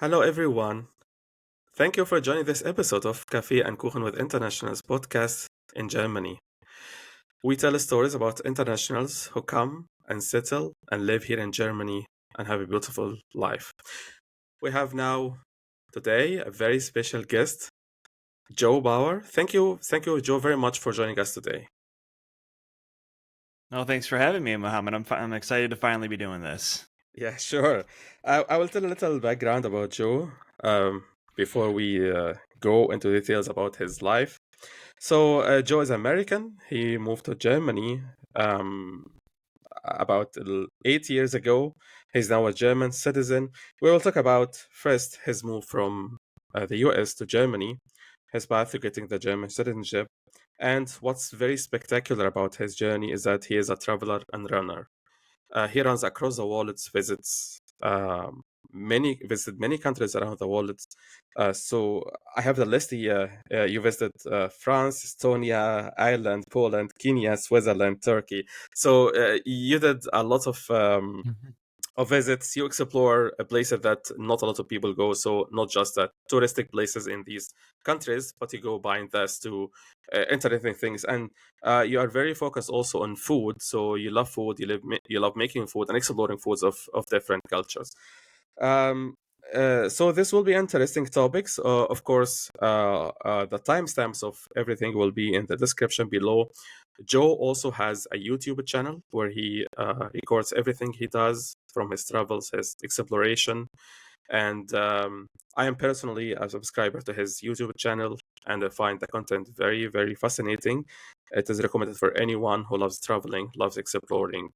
Hello, everyone. Thank you for joining this episode of Kaffee and Kuchen with Internationals podcast in Germany. We tell stories about internationals who come and settle and live here in Germany and have a beautiful life. We have now today a very special guest, Joe Bauer. Thank you, Joe, very much for joining us today. No, thanks for having me, Mohammed. I'm excited to finally be doing this. Yeah, sure. I will tell a little background about Joe before we go into details about his life. So Joe is American. He moved to Germany um, about 8 years ago. He's now a German citizen. We will talk about first his move from the US to Germany, his path to getting the German citizenship, and what's very spectacular about his journey is that he is a traveler and runner. He runs across the world, visits many countries around the world. So I have the list here. You visited France, Estonia, Ireland, Poland, Kenya, Switzerland, Turkey. So you did a lot of visits. You explore places that not a lot of people go. So not just touristic places in these countries, but you go behind this to interesting things. And you are very focused also on food. So you love food. You love making food and exploring foods of different cultures. Um, so this will be interesting topics. Of course, the timestamps of everything will be in the description below. Joe also has a YouTube channel where he records everything he does from his travels, his exploration, and I am personally a subscriber to his YouTube channel, and I find the content very, very fascinating. It is recommended for anyone who loves traveling, loves exploring,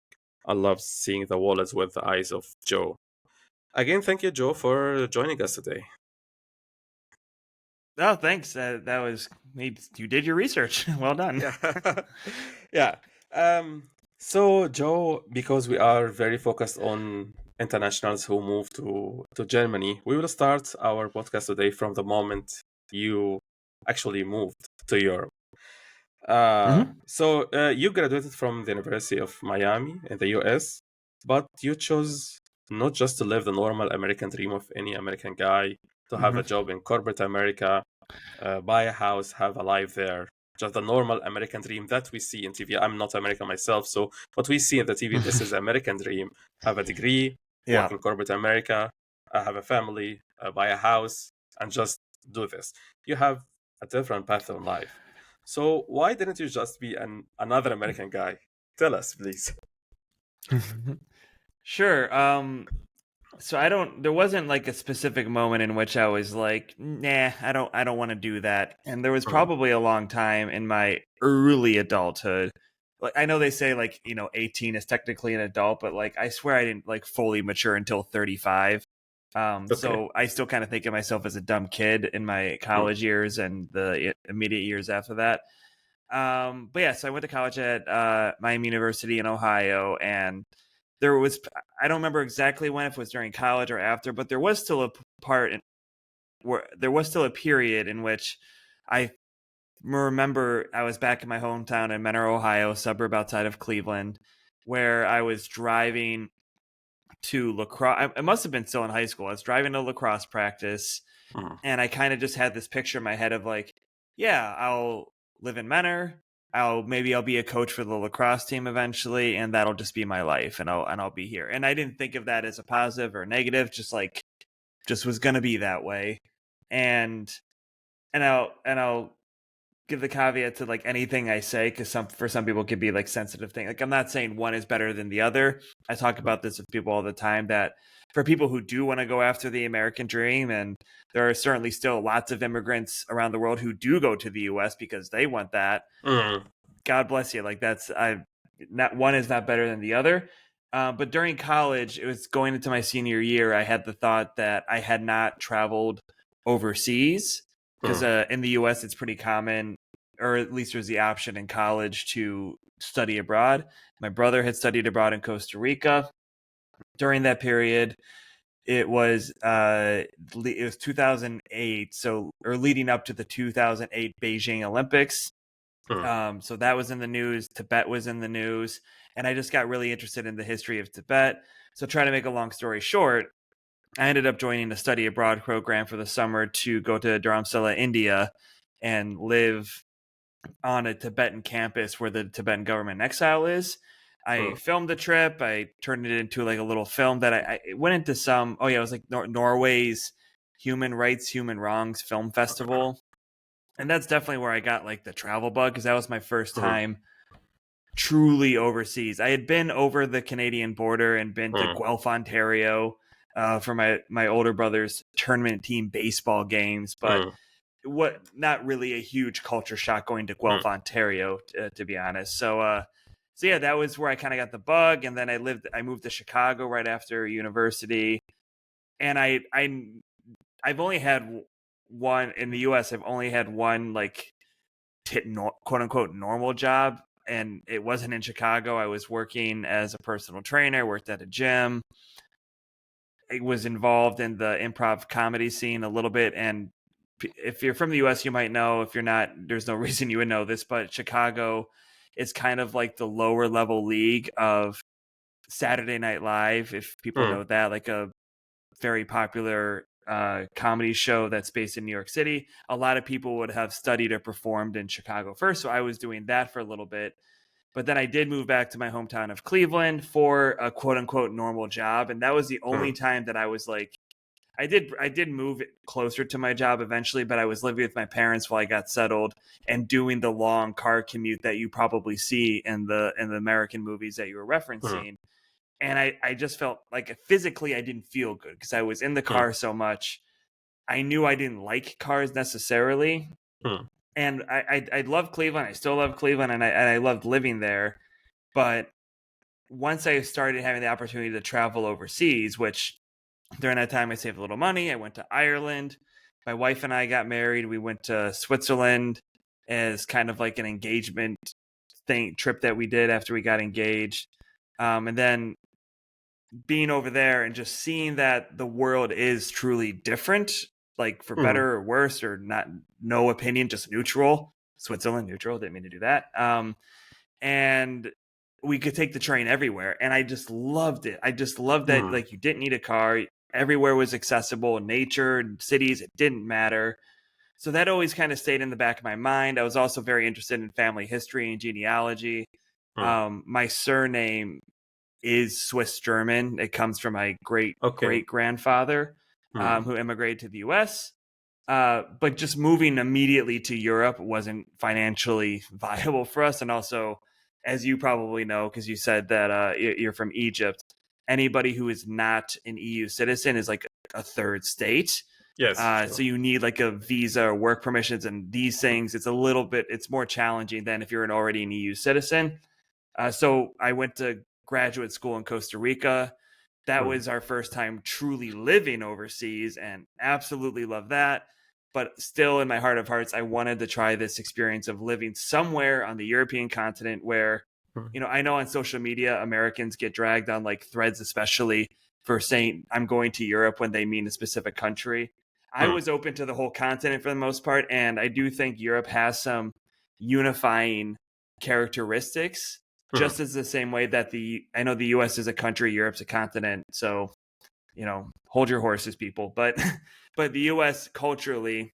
and loves seeing the world with the eyes of Joe. Again, thank you, Joe, for joining us today. Oh, thanks. That was you did your research. Well done. Yeah, yeah. So, Joe, because we are very focused on internationals who move to Germany, we will start our podcast today from the moment you actually moved to Europe. hmm So you graduated from the University of Miami in the US, but you chose not just to live the normal American dream of any American guy, to have hmm a job in corporate America, buy a house, have a life there. Just the normal American dream that we see in TV. I'm not American myself, so what we see in the TV, this is the American dream. Have a degree, work Yeah. in corporate America, have a family, buy a house, and just do this. You have a different path in life. So why didn't you just be another American guy? Tell us, please. Sure. So I don't. There wasn't like a specific moment in which I was like, nah, I don't want to do that. And there was Mm, probably a long time in my early adulthood. Like I know they say like 18 is technically an adult, but like I swear I didn't like fully mature until 35. okay. So I still kind of think of myself as a dumb kid in my Mm, college years and the immediate years after that. But yeah, so I went to college at Miami University in Ohio, and there was I don't remember exactly when, if it was during college or after, but there was still a part where there was still a period in which I remember I was back in my hometown in Menor, Ohio, a suburb outside of Cleveland, where I was driving to lacrosse. It must have been still in high school. I was driving to lacrosse practice, mm, and I kind of just had this picture in my head of like, yeah, I'll live in Menor. I'll be a coach for the lacrosse team eventually, and that'll just be my life, and I'll be here. And I didn't think of that as a positive or negative, just was gonna be that way. And I'll give the caveat to like anything I say, because for some people it could be like sensitive thing. Like I'm not saying one is better than the other. I talk about this with people all the time, that for people who do want to go after the American dream, and there are certainly still lots of immigrants around the world who do go to the US because they want that. mm, God bless you. Like that's I not one is not better than the other. But during college, it was going into my senior year, I had the thought that I had not traveled overseas, because mm, in the US it's pretty common, or at least there's the option in college to study abroad. My brother had studied abroad in Costa Rica during that period. It was 2008, so or leading up to the 2008 Beijing Olympics. mm, So that was in the news. Tibet was in the news, and I just got really interested in the history of Tibet. So, try to make a long story short, I ended up joining a study abroad program for the summer to go to Dharamsala, India, and live on a Tibetan campus where the Tibetan government in exile is. I Mm, filmed the trip. I turned it into like a little film that I went into some. Oh yeah, it was like Norway's Human Rights, Human Wrongs Film Festival, and that's definitely where I got like the travel bug because that was my first mm, time truly overseas. I had been over the Canadian border and been to mm, Guelph, Ontario, for my older brother's tournament team baseball games, but mm, what not really a huge culture shock going to mm, Guelph, Ontario, to be honest. So yeah, that was where I kind of got the bug, and then I moved to Chicago right after university, and I've only had one in the U.S. I've only had one like quote unquote normal job, and it wasn't in Chicago. I was working as a personal trainer, worked at a gym. I was involved in the improv comedy scene a little bit, and if you're from the US, you might know. If you're not, there's no reason you would know this, but Chicago is kind of like the lower level league of Saturday Night Live, if people mm, know that, like a very popular comedy show that's based in New York City. A lot of people would have studied or performed in Chicago first. So I was doing that for a little bit. But then I did move back to my hometown of Cleveland for a quote unquote normal job. And that was the only mm, time that I was like, I did move closer to my job eventually, but I was living with my parents while I got settled and doing the long car commute that you probably see in the American movies that you were mm, referencing. And I just felt like physically I didn't feel good because I was in the mm, car so much. I knew I didn't like cars necessarily. mm, And I love Cleveland. I still love Cleveland, and I loved living there. But once I started having the opportunity to travel overseas, which during that time I saved a little money, I went to Ireland. My wife and I got married. We went to Switzerland as kind of like an engagement trip that we did after we got engaged. And then being over there and just seeing that the world is truly different, like for mm, better or worse, or not, no opinion, just neutral. Switzerland, neutral. Didn't mean to do that. And we could take the train everywhere, and I just loved it. I just loved that mm, like you didn't need a car. Everywhere was accessible. Nature, cities, it didn't matter. So that always kind of stayed in the back of my mind. I was also very interested in family history and genealogy. mm. My surname is Swiss German. It comes from my great Okay. great grandfather, Mm, who immigrated to the U.S. But just moving immediately to Europe wasn't financially viable for us, and also, as you probably know, because you said that you're from Egypt, anybody who is not an EU citizen is like a third state. yes, So true. you need like a visa or work permissions and these things. It's more challenging than if you're already an EU citizen. So I went to graduate school in Costa Rica. That Mm, was our first time truly living overseas and absolutely love that. But still, in my heart of hearts, I wanted to try this experience of living somewhere on the European continent where, mm, I know on social media, Americans get dragged on like threads, especially for saying I'm going to Europe when they mean a specific country. I mm, was open to the whole continent for the most part. And I do think Europe has some unifying characteristics, mm. just as the same way that I know the US is a country, Europe's a continent. So, hold your horses, people. But but the US culturally,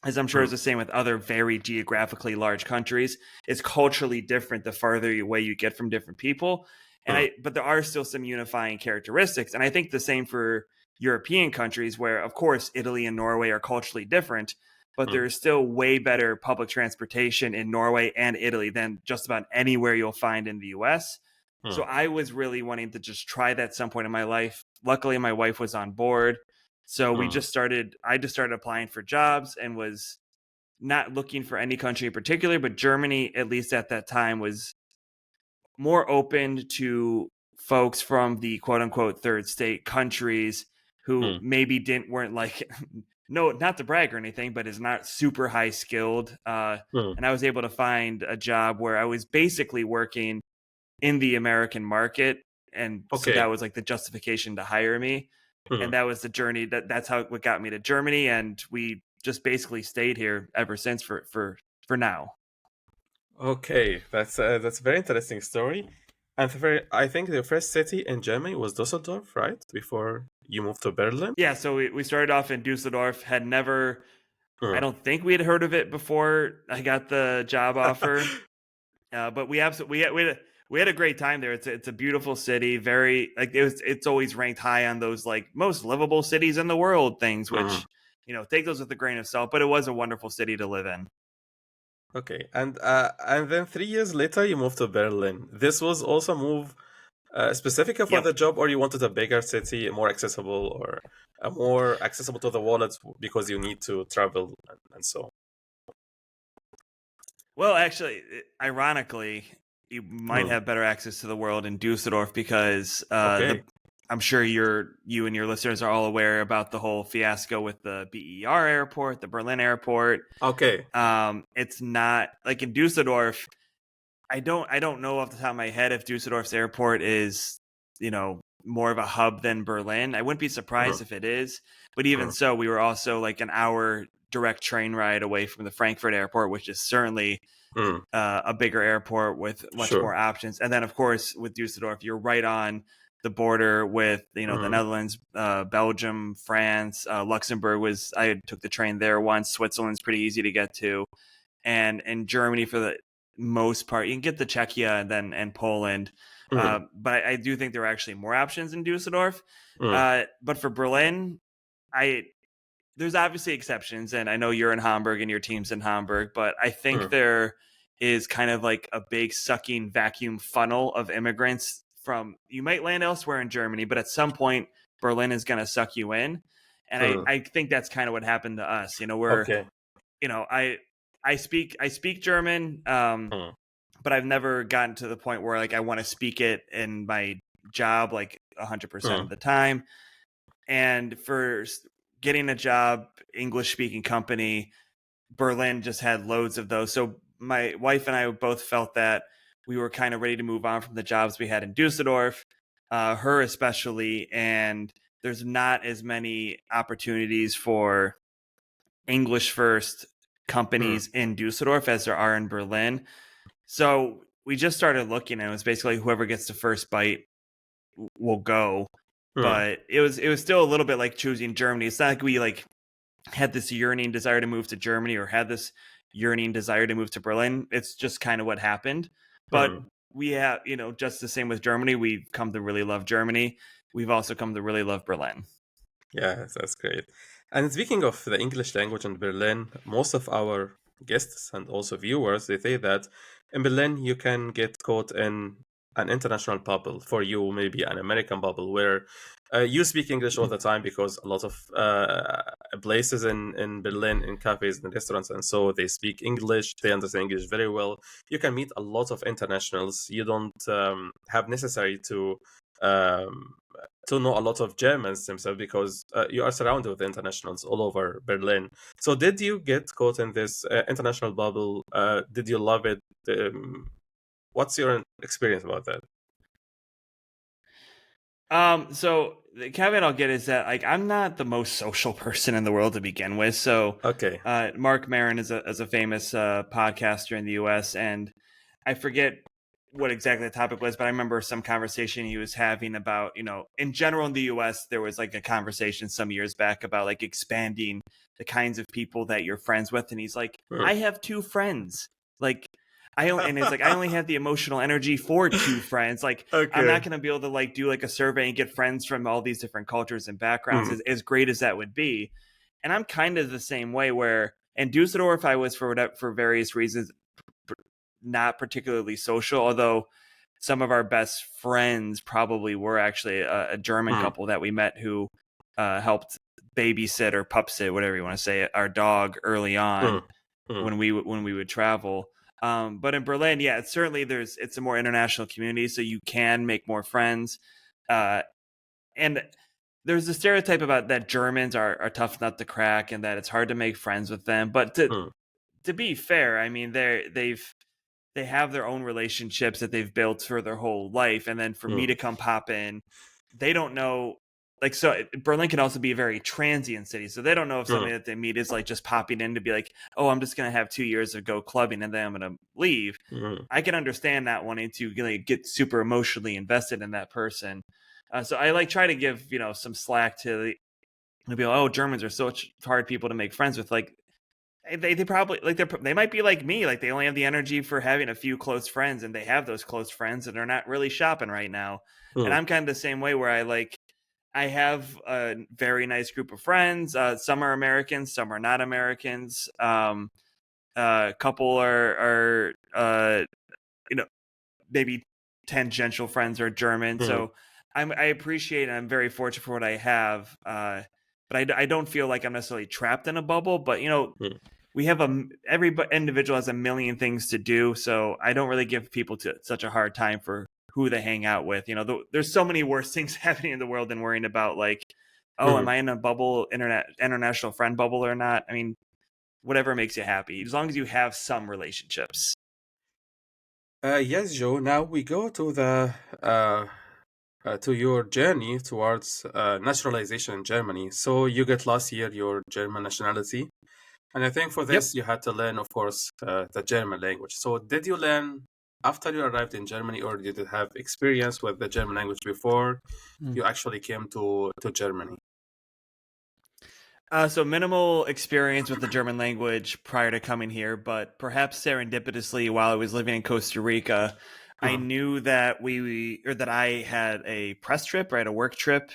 as I'm sure is Mm, the same with other very geographically large countries, is culturally different the farther away you get from different people. mm, But there are still some unifying characteristics. And I think the same for European countries where, of course, Italy and Norway are culturally different, but mm, there is still way better public transportation in Norway and Italy than just about anywhere you'll find in the US. So mm, I was really wanting to just try that at some point in my life. Luckily, my wife was on board. So mm, I just started applying for jobs and was not looking for any country in particular, but Germany, at least at that time, was more open to folks from the quote unquote third state countries who mm, maybe weren't like, no, not to brag or anything, but is not super high skilled. mm. And I was able to find a job where I was basically working in the American market. And so that Okay. was like the justification to hire me. And Mm. that was the journey that's how what got me to Germany. And we just basically stayed here ever since for now. Okay, that's a very interesting story. And I think the first city in Germany was Düsseldorf, right? Before. you moved to Berlin? Yeah, so we started off in Dusseldorf, had never, I Mm. don't think we had heard of it before I got the job offer. But we absolutely we had a great time there. It's a beautiful city, very like it's always ranked high on those like most livable cities in the world things, Mm. which take those with a grain of salt. But it was a wonderful city to live in. Okay, and then 3 years later, you moved to Berlin. This was also a move specific for Yep. the job, or you wanted a bigger city, more accessible, or a more accessible to the wallet because you need to travel and so. Well, actually, ironically, you might Mm. have better access to the world in Dusseldorf because Okay. I'm sure you and your listeners are all aware about the whole fiasco with the BER airport, the Berlin airport. Okay. It's not like in Dusseldorf. I don't know off the top of my head if Dusseldorf's airport is, more of a hub than Berlin. I wouldn't be Mm. surprised if it is, but even Mm. so, we were also like an hour direct train ride away from the Frankfurt airport, which is certainly Mm. a bigger airport with much Sure. more options. And then, of course, with Dusseldorf, you're right on the border with the Mm. Netherlands, Belgium, France, Luxembourg. I took the train there once. Switzerland's pretty easy to get to, and in Germany for the most part, you can get to Czechia and Poland. Mm. But I do think there are actually more options in Dusseldorf. Mm. But for Berlin, I there's obviously exceptions, and I know you're in Hamburg and your team's in Hamburg, but I think Mm. there is kind of like a big sucking vacuum funnel of immigrants from you might land elsewhere in Germany, but at some point Berlin is going to suck you in. And I, Mm. I think that's kind of what happened to us. Where Okay. I speak German, Mm. but I've never gotten to the point where like I want to speak it in my job like 100% of Mm. the time. And for getting a job, English speaking company, Berlin just had loads of those. So my wife and I both felt that we were kind of ready to move on from the jobs we had in Dusseldorf, her especially. And there's not as many opportunities for English first Mm. companies in Dusseldorf as there are in Berlin. So we just started looking, and it was basically whoever gets the first bite will go. Mm. But it was still a little bit like choosing Germany. It's not like we like had this yearning desire to move to Germany or had this yearning desire to move to Berlin. It's just kind of what happened. But Mm. we have, just the same with Germany. We've come to really love Germany. We've also come to really love Berlin. Yeah, that's great. And speaking of the English language in Berlin, most of our guests and also viewers, they say that in Berlin you can get caught in an international bubble. For you, maybe an American bubble where you speak English all the time because a lot of places in Berlin, in cafes and restaurants, and so they speak English. They understand English very well. You can meet a lot of internationals. You don't have necessary um, to know a lot of Germans themselves because you are surrounded with internationals all over Berlin. So, did you get caught in this international bubble? Did you love it? What's your experience about that? So the caveat I'll get is that like I'm not the most social person in the world to begin with. So, Okay. Mark Maron is a famous podcaster in the U.S. and I forget what exactly the topic was, but I remember some conversation he was having about in general in the U.S. there was like a conversation some years back about like expanding the kinds of people that you're friends with, and he's like, Mm. I have two friends, like. And it's like I only have the emotional energy for two friends. Like I'm not Okay. going to be able to like do like a survey and get friends from all these different cultures and backgrounds Mm. as great as that would be. And I'm kind of the same way where in Dusseldorf I was for various reasons not particularly social, although some of our best friends probably were actually a German Mm. couple that we met who helped babysit or pup sit, whatever you want to say, our dog early on Mm. Mm. when we would travel. But in Berlin, yeah, it's a more international community, so you can make more friends. Uh, and there's a stereotype about that Germans are tough nut to crack and that it's hard to make friends with them. But Mm. to be fair, I mean they have their own relationships that they've built for their whole life, and then for me Mm. to come pop in, they don't know. Like so, Berlin can also be a very transient city, so they don't know if Mm. somebody that they meet is like just popping in to be like, "Oh, I'm just gonna have 2 years of go clubbing and then I'm gonna leave." Mm. I can understand not wanting to like, get super emotionally invested in that person, So I like try to give some slack to the people. Oh, Germans are such hard people to make friends with. Like they probably like they might be like me. Like they only have the energy for having a few close friends, and they have those close friends, and they're not really shopping right now. And Mm, I'm kind of the same way where I have a very nice group of friends. Some are Americans, some are not Americans. A couple are you know maybe tangential friends are German. mm, So I appreciate and I'm very fortunate for what I have. But I don't feel like I'm necessarily trapped in a bubble. But mm, we have every individual has a million things to do, so I don't really give people such a hard time for who they hang out with. There's so many worse things happening in the world than worrying about like, oh, am mm. I in a bubble, international friend bubble or not? I mean, whatever makes you happy, as long as you have some relationships. Yes, Joe. Now we go to the to your journey towards naturalization in Germany. So you get last year your German nationality, and I think for Yep. this you had to learn, of course, the German language. So did you learn after you arrived in Germany, or did you have experience with the German language before you actually came to Germany? So minimal experience with the German language prior to coming here, but perhaps serendipitously, while I was living in Costa Rica, I Mm, knew that that I had a press trip, right, a work trip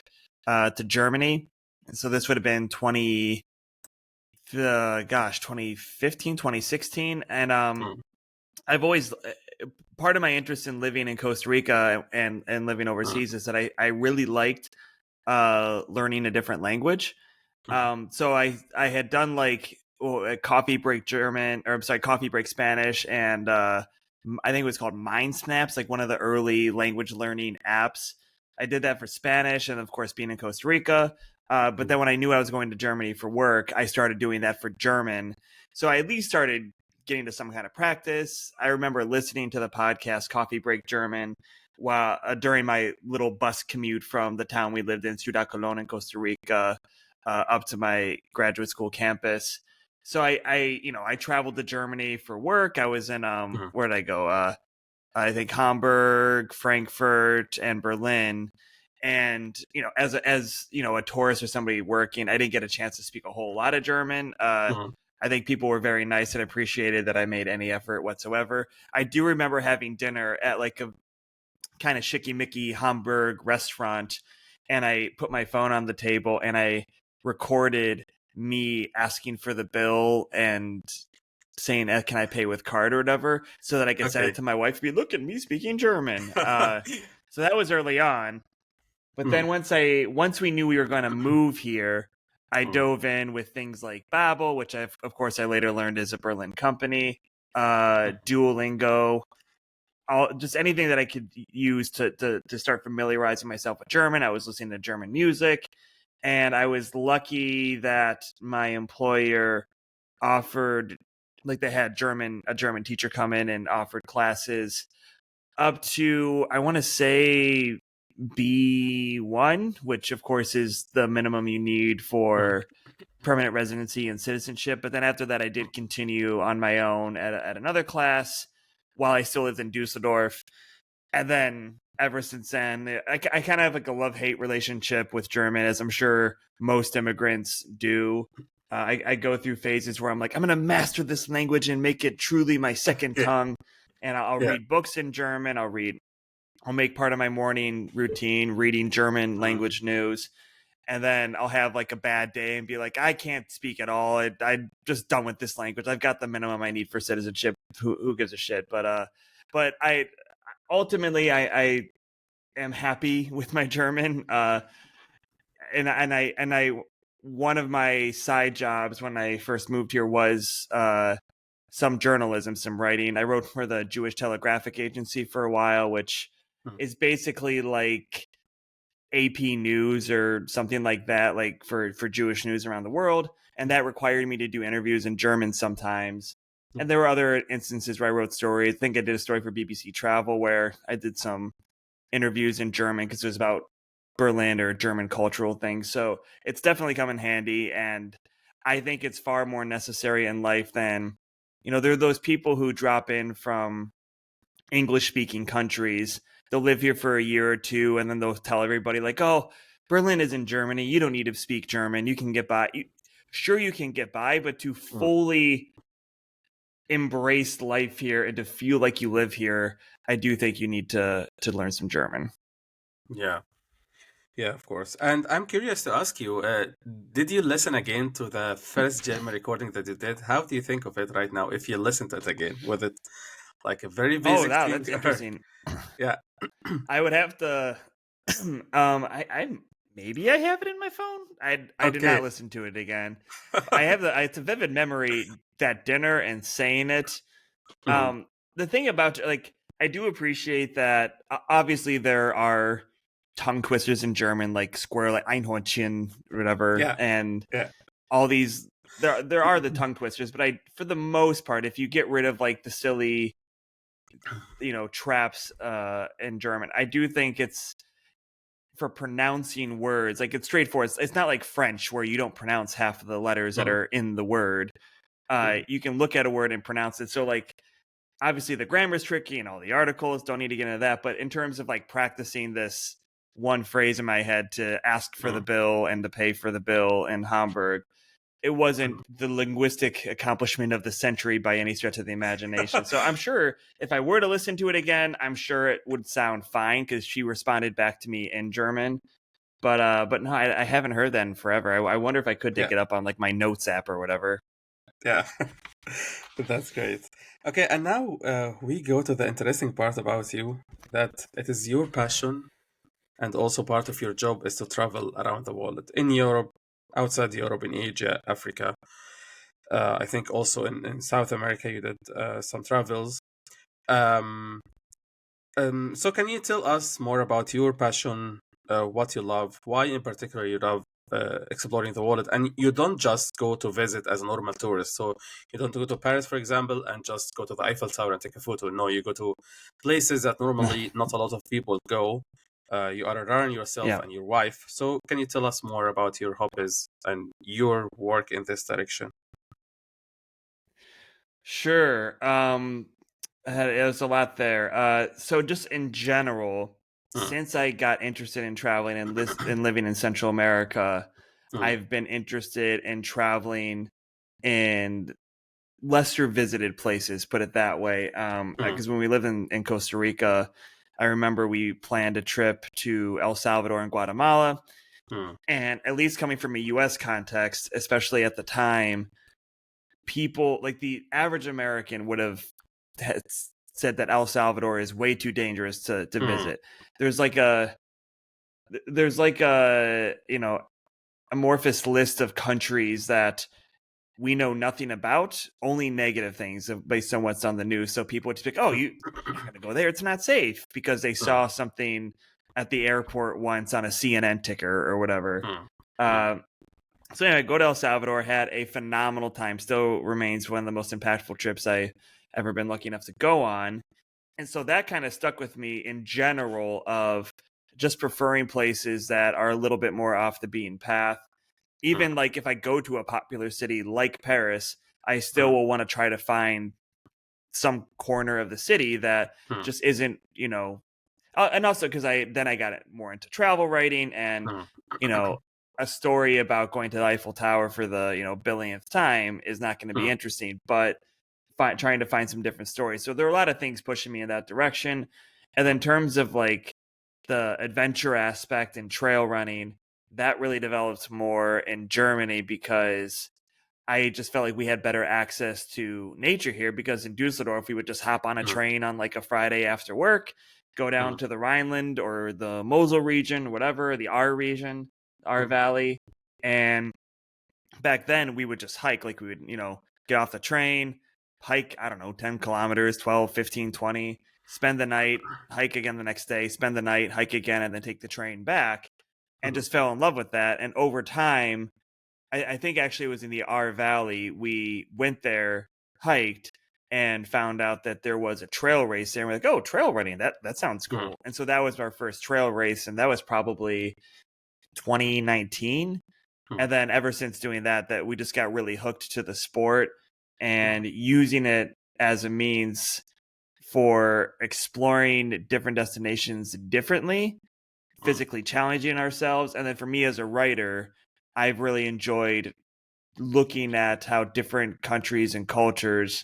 to Germany. And so this would have been 2015, 2016, and mm, I've always part of my interest in living in Costa Rica and living mm, overseas is that I really liked learning a different language. mm, So I had done like a coffee break German, or I'm sorry, coffee break Spanish, and I think it was called Mind Snaps, like one of the early language learning apps. I did that for Spanish, and of course, being in Costa Rica. But mm, then when I knew I was going to Germany for work, I started doing that for German. So I at least started getting to some kind of practice. I remember listening to the podcast Coffee Break German while during my little bus commute from the town we lived in, Ciudad Colon in Costa Rica, up to my graduate school campus. So I traveled to Germany for work. I was in mm, where did I go? I think Hamburg, Frankfurt, and Berlin. And as a tourist or somebody working, I didn't get a chance to speak a whole lot of German. mm, I think people were very nice and appreciated that I made any effort whatsoever. I do remember having dinner at like a kind of shicky-micky Hamburg restaurant, and I put my phone on the table and I recorded me asking for the bill and saying, "Can I pay with card or whatever?" so that I could send it okay. to my wife and be, "Look at me speaking German." So that was early on. But Mm, then once we knew we were going to move here, I mm, dove in with things like Babbel, which of course I later learned is a Berlin company, mm, Duolingo, just anything that I could use to start familiarizing myself with German. I was listening to German music, and I was lucky that my employer offered, like, they had a German teacher come in and offered classes up to, I want to say, B1, which of course is the minimum you need mm, for permanent residency and citizenship. But then after that, I did continue on my own at another class while I still lived in Dusseldorf. And then ever since then, I kind of have like a love hate relationship with German, as I'm sure most immigrants do. I go through phases where I'm like, I'm going to master this language and make it truly my second yeah, tongue. And I'll yeah. read books in German. I'll make part of my morning routine reading German Mm, language news. And then I'll have like a bad day and be like, I can't speak at all. I'm just done with this language. I've got the minimum I need for citizenship. Who gives a shit? But I ultimately I am happy with my German. And I one of my side jobs when I first moved here was some journalism, some writing. I wrote for the Jewish Telegraphic Agency for a while, which mm, is basically like AP News or something like that, like for Jewish news around the world. And that required me to do interviews in German sometimes. mm, And there were other instances where I wrote stories. I think I did a story for BBC Travel where I did some interviews in German because it was about Berlin or German cultural things. So it's definitely come in handy. And I think it's far more necessary in life than, there are those people who drop in from English speaking countries they'll live here for a year or two, and then they'll tell everybody like, "Oh, Berlin is in Germany. You don't need to speak German. You can get by." Sure, you can get by, but to Mm. fully embrace life here and to feel like you live here, I do think you need to learn some German. Yeah. Yeah, of course. And I'm curious to ask you, did you listen again to the first German recording that you did? How do you think of it right now if you listen to it again? Was it like a very Oh, basic wow, thing? that's Or, interesting. yeah. I would have to. I maybe I have it in my phone. I did not Okay. listen to it again. I have it's a vivid memory that dinner and saying it. Mm. The thing about like I do appreciate that. Obviously, there are tongue twisters in German, like square, like Einhornchen, or whatever, Yeah. and Yeah. all these. There are the tongue twisters, but for the most part, if you get rid of like the silly, traps in German, I do think it's for pronouncing words, like it's straightforward. It's not like French where you don't pronounce half of the letters that Mm. are in the word. Mm. You can look at a word and pronounce it. So like obviously the grammar is tricky and all the articles, don't need to get into that, but in terms of like practicing this one phrase in my head to ask for the Mm. bill and to pay for the bill in Hamburg, it wasn't Mm. the linguistic accomplishment of the century by any stretch of the imagination. So I'm sure if I were to listen to it again, I'm sure it would sound fine because she responded back to me in German. But no, I haven't heard that in forever. I wonder if I could dig Yeah. it up on like my notes app or whatever. Yeah. That's great. Okay, and now we go to the interesting part about you, that it is your passion and also part of your job is to travel around the world in Europe, outside Europe, in Asia, Africa. I think also in South America you did some travels. Um, so can you tell us more about your passion, what you love, why in particular you love exploring the world? And you don't just go to visit as a normal tourist. So you don't go to Paris, for example, and just go to the Eiffel Tower and take a photo. No, you go to places that normally not a lot of people go. You are around yourself Yeah, and your wife. So can you tell us more about your hobbies and your work in this direction? sure. There's a lot there. So just in general, Mm, since I got interested in traveling and living in Central America, mm, I've been interested in traveling in lesser visited places, put it that way. mm, Because when we lived in Costa Rica, I remember we planned a trip to El Salvador and Guatemala. mm, And at least coming from a US context, especially at the time, people like the average American would have said that El Salvador is way too dangerous to mm, visit. There's like a there's like a amorphous list of countries that we know nothing about, only negative things based on what's on the news. So people would just be like, "Oh, you're not going to go there. It's not safe," because they mm, saw something at the airport once on a CNN ticker or whatever. mm, mm, Uh, so anyway, go to El Salvador, had a phenomenal time. Still remains one of the most impactful trips I ever been lucky enough to go on. And so that kind of stuck with me in general of just preferring places that are a little bit more off the beaten path. mm, Even like if I go to a popular city like Paris, I still mm, will want to try to find some corner of the city that mm, just isn't, and also because I got more into travel writing and mm, you know a story about going to the Eiffel Tower for the billionth time is not going to be mm, interesting, but trying to find some different stories. So there are a lot of things pushing me in that direction. And then in terms of like the adventure aspect and trail running, that really developed more in Germany because I just felt like we had better access to nature here because in Düsseldorf, we would just hop on a mm, train on like a Friday after work, go down mm, to the Rhineland or the Mosel region, whatever, the R region, R mm, Valley. And back then, we would just hike. Like we would, get off the train, hike, I don't know, 10 kilometers, 12, 15, 20, spend the night, hike again the next day, spend the night, hike again, and then take the train back. And mm, just fell in love with that. And over time, I think actually it was in the R Valley. We went there, hiked, and found out that there was a trail race there. And we're like, oh, trail running, that sounds mm, cool. And so that was our first trail race, and that was probably 2019. mm, And then ever since doing that we just got really hooked to the sport and using it as a means for exploring different destinations differently, physically challenging ourselves. And then for me as a writer, I've really enjoyed looking at how different countries and cultures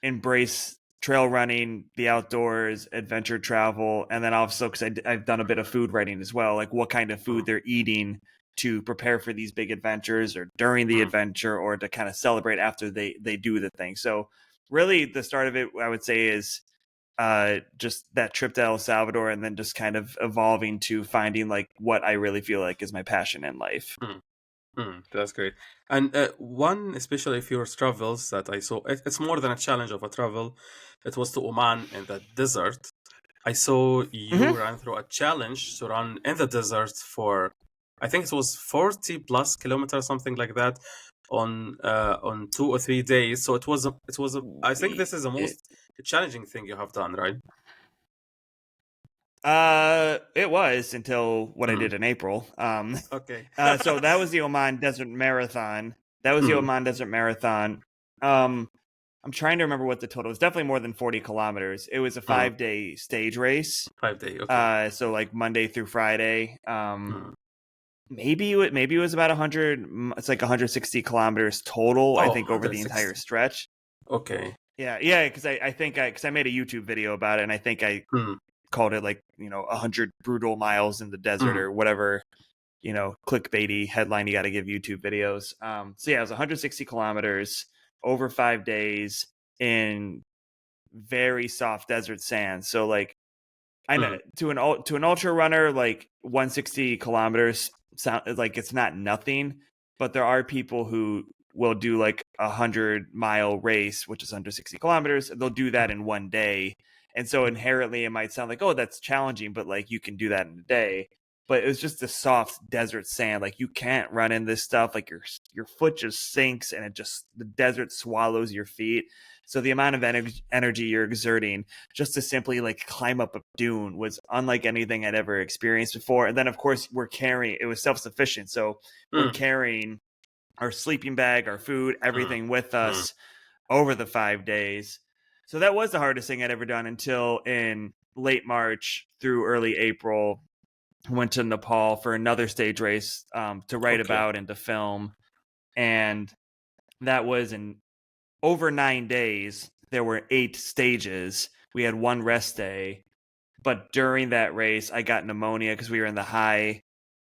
embrace trail running, the outdoors, adventure travel, and then also because I've done a bit of food writing as well, like what kind of food they're eating to prepare for these big adventures or during the adventure or to kind of celebrate after they do the thing. So really the start of it, I would say, is just that trip to El Salvador, and then just kind of evolving to finding like what I really feel like is my passion in life. That's great. And one, especially if your travels that I saw, it's more than a challenge of a travel. It was to Oman in the desert. I saw you Mm-hmm. ran through a challenge to run in the desert for, I think it was 40 plus kilometers, something like that, on 2 or 3 days. So I think this is the most challenging thing you have done, right? It was until what I Mm. did in April. Okay. So that was the Oman Desert Marathon. That was the Mm. Oman Desert Marathon. I'm trying to remember what the total was. Definitely more than 40 kilometers. It was a Mm. 5-day stage race. 5 day. Okay. So like Monday through Friday. Mm. Maybe it was about 100. It's like 160 kilometers total, I Oh, think, over the entire 160. stretch. Okay. Yeah, because because I made a YouTube video about it, and I think I Mm. called it like 100 brutal miles in the desert Mm. or whatever clickbaity headline you got to give YouTube videos. So yeah, it was 160 kilometers over 5 days in very soft desert sand. So like I know Mm. to an ultra runner, like 160 kilometers sound like it's not nothing, but there are people who will do like 100-mile race, which is under 60 kilometers. They'll do that in one day. And so inherently it might sound like, oh, that's challenging, but like you can do that in a day. But it was just the soft desert sand. Like you can't run in this stuff. Like your foot just sinks and the desert swallows your feet. So the amount of energy you're exerting just to simply like climb up a dune was unlike anything I'd ever experienced before. And then of course it was self-sufficient. So we're Mm. carrying our sleeping bag, our food, Mm. everything with Mm. us over the 5 days. So that was the hardest thing I'd ever done until in late March through early April. Went to Nepal for another stage race to write Okay. about and to film. And that was in over 9 days. There were 8 stages. We had one rest day. But during that race, I got pneumonia because we were in the high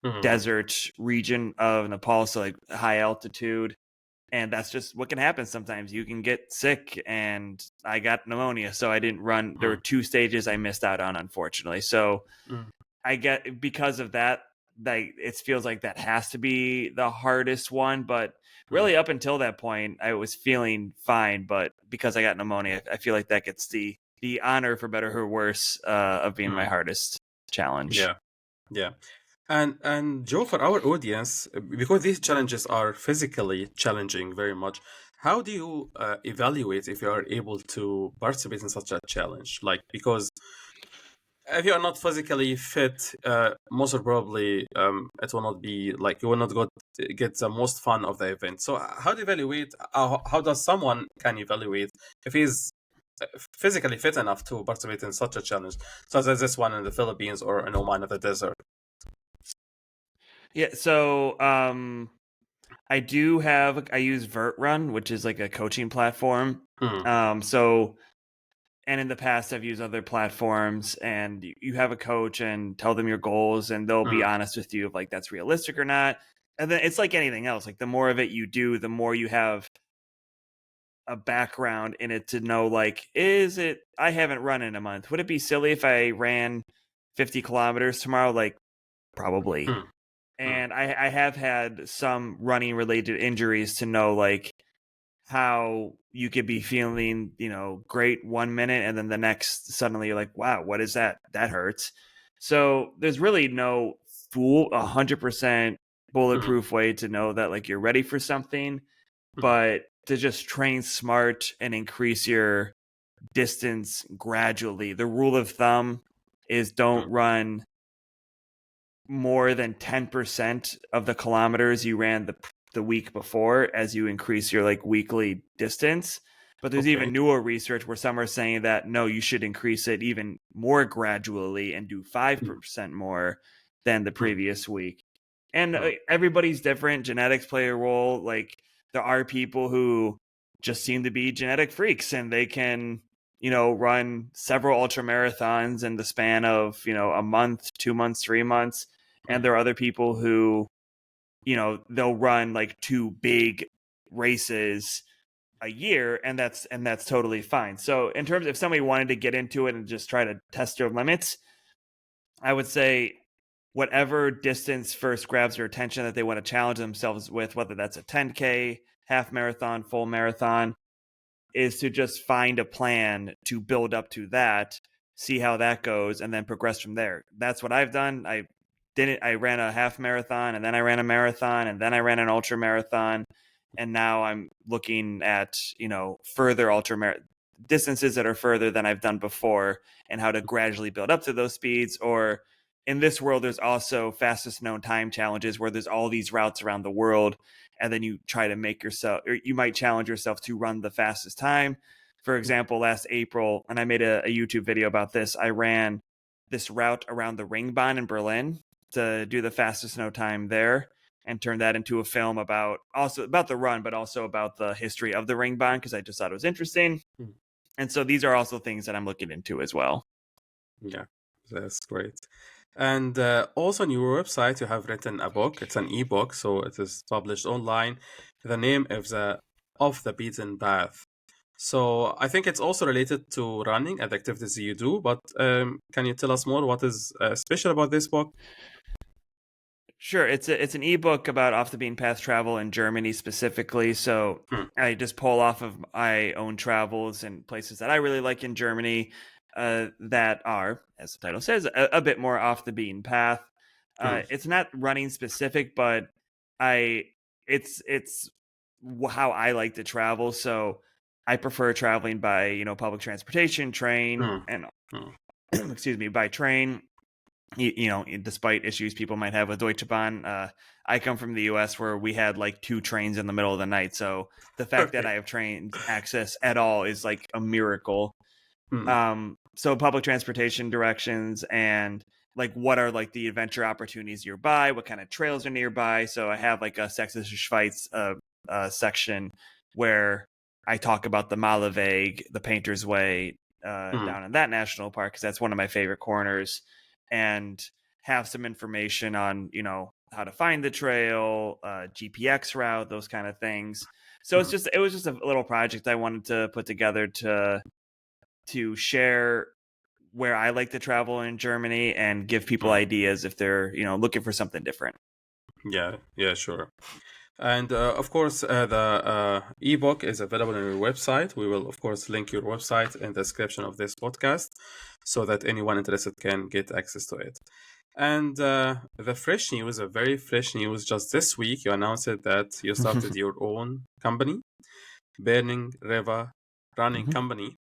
Mm. desert region of Nepal, so like high altitude. And that's just what can happen sometimes. You can get sick, and I got pneumonia, so I didn't run. There were Mm. 2 stages I missed out on, unfortunately. So Mm. I get because of that, like it feels like that has to be the hardest one. But Mm. really, up until that point, I was feeling fine. But because I got pneumonia, I feel like that gets the honor, for better or worse, of being my Mm. hardest challenge. Yeah. Yeah. And Joe, for our audience, because these challenges are physically challenging very much, how do you evaluate if you are able to participate in such a challenge? Like, because if you are not physically fit, most probably it will not be like you will not get the most fun of the event. So, how do you evaluate? How does someone can evaluate if he's physically fit enough to participate in such a challenge, such as this one in the Philippines or in Oman in the desert? Yeah, so I use VertRun, which is like a coaching platform. Mm. So and in the past I've used other platforms, and you have a coach and tell them your goals, and they'll be Mm. honest with you if like that's realistic or not. And then it's like anything else, like the more of it you do, the more you have a background in it to know like, is it I haven't run in a month. Would it be silly if I ran 50 kilometers tomorrow? Like probably. Mm. Mm. And I have had some running related injuries to know like how you could be feeling, great 1 minute, and then the next suddenly you're like, wow, what is that? That hurts. So there's really no 100% Mm. bulletproof way to know that like you're ready for something, Mm. but to just train smart and increase your distance gradually. The rule of thumb is don't Mm. run more than 10% of the kilometers you ran the week before as you increase your like weekly distance. But there's Okay. even newer research where some are saying that no, you should increase it even more gradually and do 5% more than the Mm, previous week. And mm, everybody's different. Genetics play a role. Like there are people who just seem to be genetic freaks and they can, run several ultra marathons in the span of, a month, 2 months, 3 months. And mm, there are other people who, they'll run like two big races a year, and that's totally fine. So in terms, if somebody wanted to get into it and just try to test their limits, I would say whatever distance first grabs their attention that they want to challenge themselves with, whether that's a 10K, half marathon, full marathon, is to just find a plan to build up to that, see how that goes, and then progress from there. That's what I've done. I ran a half marathon, and then I ran a marathon, and then I ran an ultra marathon, and now I'm looking at further distances that are further than I've done before, and how to gradually build up to those speeds. Or in this world, there's also fastest known time challenges where there's all these routes around the world, and then you try to make yourself, or you might challenge yourself to run the fastest time. For example, last April, and I made a YouTube video about this, I ran this route around the Ringbahn in Berlin to do the fastest snow time there, and turned that into a film about the run, but also about the history of the Ringbahn, because I just thought it was interesting. mm. And so these are also things that I'm looking into as well. Yeah, that's great. And also on your website, you have written a book. It's an ebook, so it is published online. The name is the Off the Beaten Path. So I think it's also related to running and activities you do. But can you tell us more? What is special about this book? Sure, it's an ebook about off the beaten path travel in Germany specifically. So Hmm, I just pull off of my own travels and places that I really like in Germany, that are, as the title says, a bit more off the beaten path. hmm, It's not running specific, but I it's how I like to travel. So I prefer traveling by public transportation, train, hmm, and hmm. excuse me, by train. Despite issues people might have with Deutsche Bahn, I come from the U.S. where we had like two trains in the middle of the night. So the fact that Okay. I have train access at all is like a miracle. Hmm, So public transportation directions, and like what are like the adventure opportunities nearby, what kind of trails are nearby. So I have like a Sächsische Schweiz section where I talk about the Maleveg, the Painter's Way, hmm, down in that national park, because that's one of my favorite corners, and have some information on how to find the trail, GPX route, those kind of things. So hmm, it was just a little project I wanted to put together to share where I like to travel in Germany and give people hmm. ideas if they're looking for something different. Yeah, yeah, sure. And of course, the ebook is available on your website. We will, of course, link your website in the description of this podcast so that anyone interested can get access to it. And the fresh news, a very fresh news, just this week, you announced that you started your own company, Burning River Running Mhm. Company.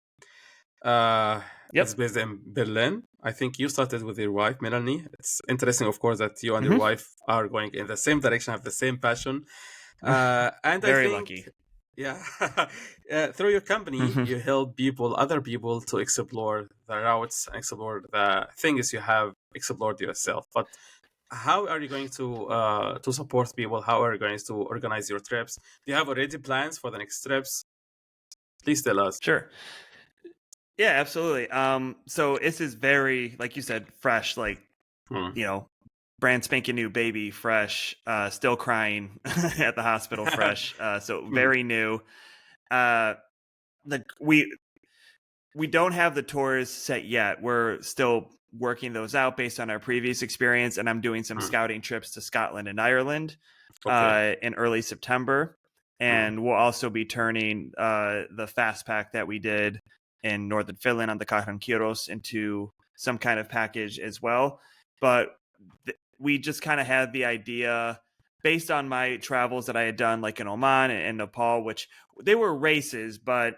Uh, it's Yep. based in Berlin. I think you started with your wife, Melanie. It's interesting, of course, that you and your Hmm. wife are going in the same direction, have the same passion. And I Very think, lucky. yeah, through your company, Hmm. you help other people to explore the routes and explore the things you have explored yourself. But how are you going to support people? How are you going to organize your trips? Do you have already plans for the next trips? Please tell us. Sure. Yeah, absolutely. So this is very, like you said, fresh, like, Hmm. you know, brand spanking new baby, fresh, still crying at the hospital, fresh. So Hmm. very new. Uh, the we don't have the tours set yet. We're still working those out based on our previous experience, and I'm doing some Hmm. scouting trips to Scotland and Ireland Okay. in early September, Hmm. and we'll also be turning the fast pack that we did in northern Finland on the Kuchen into some kind of package as well. But we just kind of had the idea based on my travels that I had done, like in Oman and Nepal, which they were races, but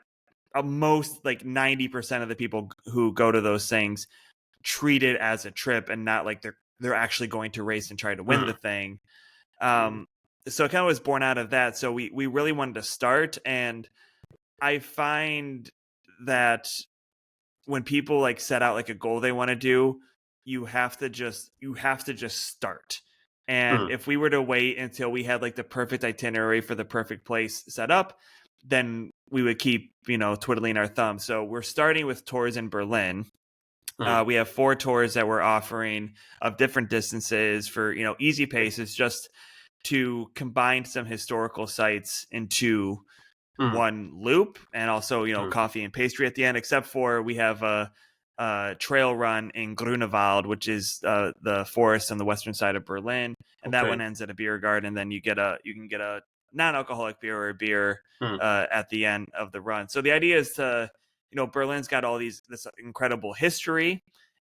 most like 90% of the people who go to those things treat it as a trip and not like they're actually going to race and try to win Hmm. the thing. Hmm. So it kind of was born out of that. So we really wanted to start, and I find that when people like set out like a goal they want to do, you have to just start. And Mm, if we were to wait until we had like the perfect itinerary for the perfect place set up, then we would keep, twiddling our thumbs. So we're starting with tours in Berlin. mm, We have 4 tours that we're offering of different distances for, easy paces, just to combine some historical sites into mm, one loop, and also mm. coffee and pastry at the end. Except for we have a trail run in Grunewald, which is the forest on the western side of Berlin, and that Okay. one ends at a beer garden. Then you can get a non-alcoholic beer or a beer Mm, at the end of the run. So the idea is to, Berlin's got all this incredible history,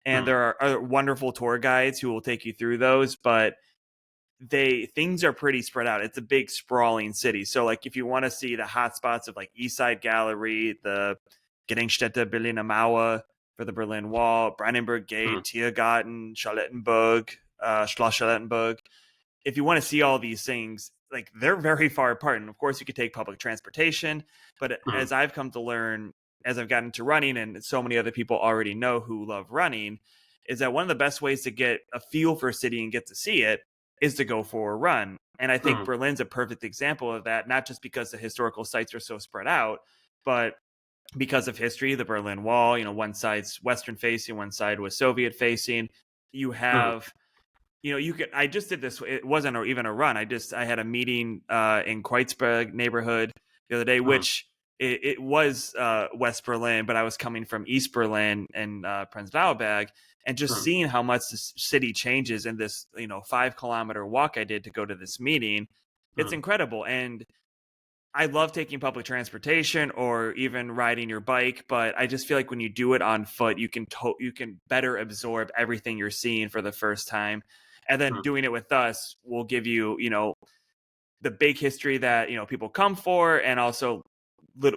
and mm, there are other wonderful tour guides who will take you through those, but things are pretty spread out. It's a big sprawling city. So like if you want to see the hotspots of like East Side Gallery, the Gedenkstätte Berliner Mauer for the Berlin Wall, Brandenburg mm, Gate, Tiergarten, Charlottenburg, Schloss Charlottenburg. If you want to see all these things, like they're very far apart. And of course you could take public transportation, but mm, as I've come to learn, as I've gotten into running, and so many other people already know who love running, is that one of the best ways to get a feel for a city and get to see it is to go for a run. And I think mm, Berlin's a perfect example of that, not just because the historical sites are so spread out, but because of history. The Berlin Wall, one side's Western facing, one side was Soviet facing. You mm, have, you could, I just did this. It wasn't even a run. I had a meeting in Kreuzberg neighborhood the other day, mm, which it was West Berlin, but I was coming from East Berlin and Prenzlauer Berg, and just mm, seeing how much the city changes in this 5 kilometer walk I did to go to this meeting. It's mm, incredible. And I love taking public transportation or even riding your bike, but I just feel like when you do it on foot, you can better absorb everything you're seeing for the first time. And then mm, doing it with us will give you, the big history that, people come for, and also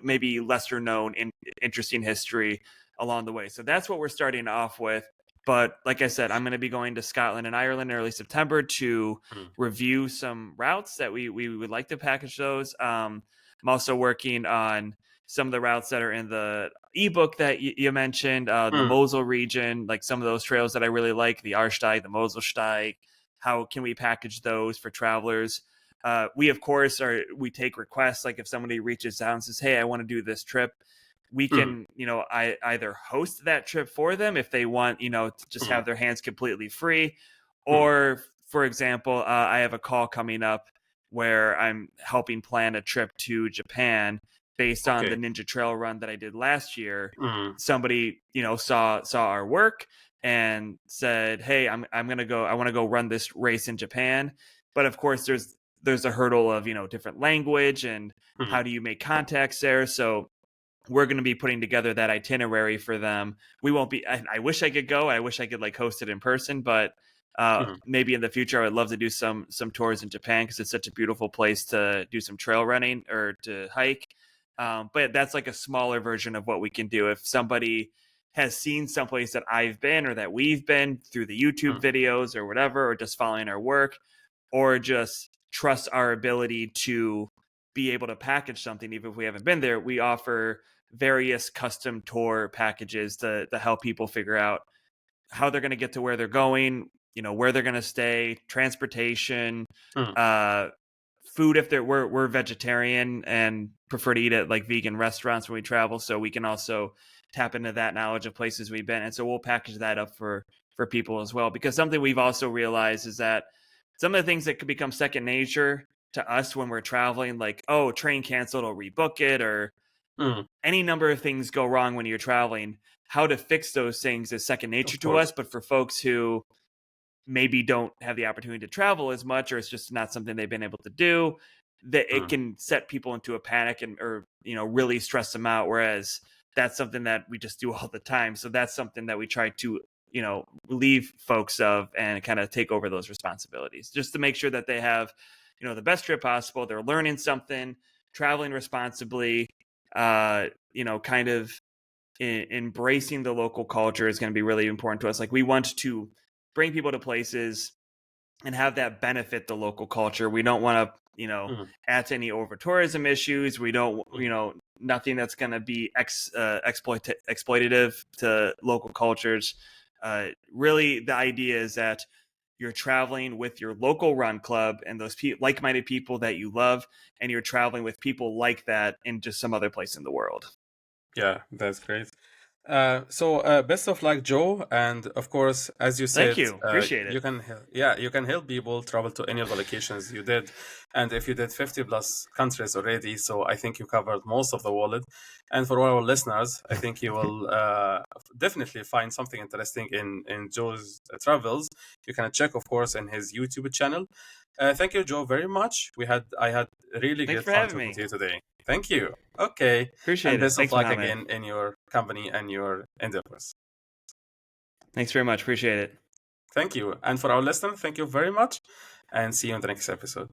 maybe lesser known interesting history along the way. So that's what we're starting off with. But like I said, I'm going to be going to Scotland and Ireland in early September to mm, review some routes that we would like to package those. I'm also working on some of the routes that are in the ebook that you mentioned, the mm, Mosel region, like some of those trails that I really like, the Arsteig, the Moselsteig. How can we package those for travelers? We of course we take requests. Like if somebody reaches out and says, "Hey, I want to do this trip," we mm, can, I either host that trip for them if they want, to just mm, have their hands completely free, mm. or for example, I have a call coming up where I'm helping plan a trip to Japan based on the Okay. Ninja Trail run that I did last year. Mm, Somebody, saw our work and said, "Hey, I'm gonna go. I want to go run this race in Japan." But of course, there's a hurdle of different language and mm, how do you make contacts there. So we're going to be putting together that itinerary for them. We won't be. I wish I could go. I wish I could like host it in person, but mm, maybe in the future I would love to do some tours in Japan because it's such a beautiful place to do some trail running or to hike. But that's like a smaller version of what we can do. If somebody has seen someplace that I've been or that we've been through the YouTube mm, videos or whatever, or just following our work, or just trust our ability to be able to package something even if we haven't been there, we offer various custom tour packages to help people figure out how they're going to get to where they're going, where they're going to stay, transportation, mm, uh, food. If we're vegetarian and prefer to eat at like vegan restaurants when we travel, so we can also tap into that knowledge of places we've been, and so we'll package that up for people as well. Because something we've also realized is that some of the things that could become second nature to us when we're traveling, like, oh, train canceled, or rebook it, or mm. any number of things go wrong when you're traveling. How to fix those things is second nature Of to us. course. But for folks who maybe don't have the opportunity to travel as much, or it's just not something they've been able to do, that it Mm, can set people into a panic and or really stress them out. Whereas that's something that we just do all the time. So that's something that we try to relieve folks of and kind of take over those responsibilities just to make sure that they have the best trip possible. They're learning something, traveling responsibly, kind of embracing the local culture is going to be really important to us. Like we want to bring people to places and have that benefit the local culture. We don't want to Mhm. add to any over tourism issues. We don't, Mhm. nothing that's going to be exploitative to local cultures. Really, the idea is that you're traveling with your local run club and those like-minded people that you love, and you're traveling with people like that in just some other place in the world. Yeah, that's great. Best of luck, Joe. And of course, as you Thank said, you. Appreciate it. you can help people travel to any of the locations you did. And if you did 50 plus countries already, so I think you covered most of the world. And for all our listeners, I think you will definitely find something interesting in Joe's travels. You can check, of course, in his YouTube channel. Thank you, Joe, very much. I had really Thanks great for fun having talking me. to you today. Thank you. Okay. And Appreciate it. best of Thanks, luck Mohammed. again in your company and your endeavors. Thanks very much. Appreciate it. Thank you. And for our listeners, thank you very much. And see you in the next episode.